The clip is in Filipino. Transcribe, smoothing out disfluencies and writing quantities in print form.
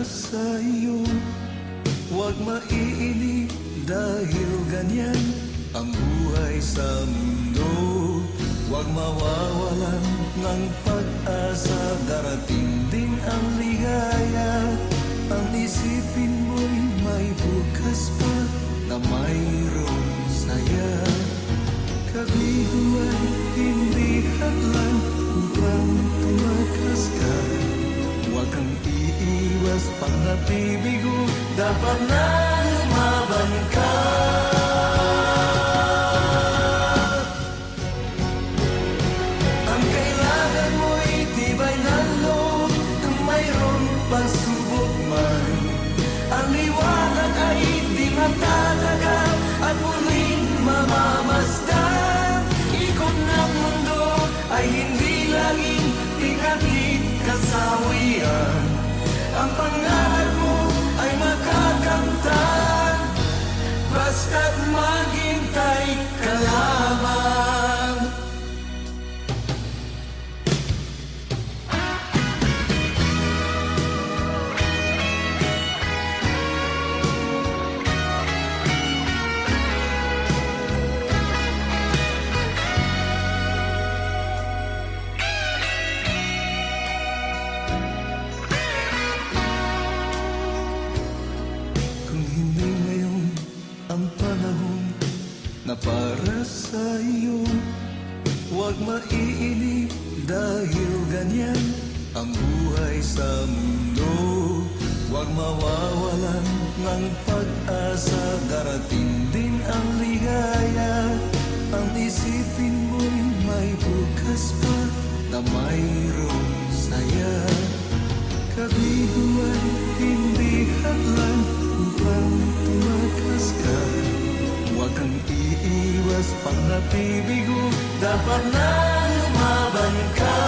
para sa iyo. Huwag maiinip dahil ganyan ang buhay sa mundo. Huwag mawawalan ng pag-asa, darating din ang ligaya. Ang isipin mo'y may bukas pa na mayroong saya. Kabiguan hindi hadlang upang tumakas ka. Huwag kang iiwas pang nabibigo, dapat na lumaban ka. Ang kailangan mo'y tibay ng loob kung mayroon pagsubok man. Ang liwanag ay di matatagal at muling mamamasdan. Ikot ng mundo ay hindi laging tingakit kasawian. Ang pangarap mo ay makakamtan, basta't maghintay ka lamang. Na para sa iyo, huwag maiinip dahil ganyan ang buhay sa mundo. Huwag mawawalan ng pag-asa, darating din ang ligaya. Ang isipin mo'y may bukas pa na mayroong saya. Kabiguan hindi hadlang upang tumakas ka. Huwag kang iiwas pang nabibigo, dapat na lumaban ka.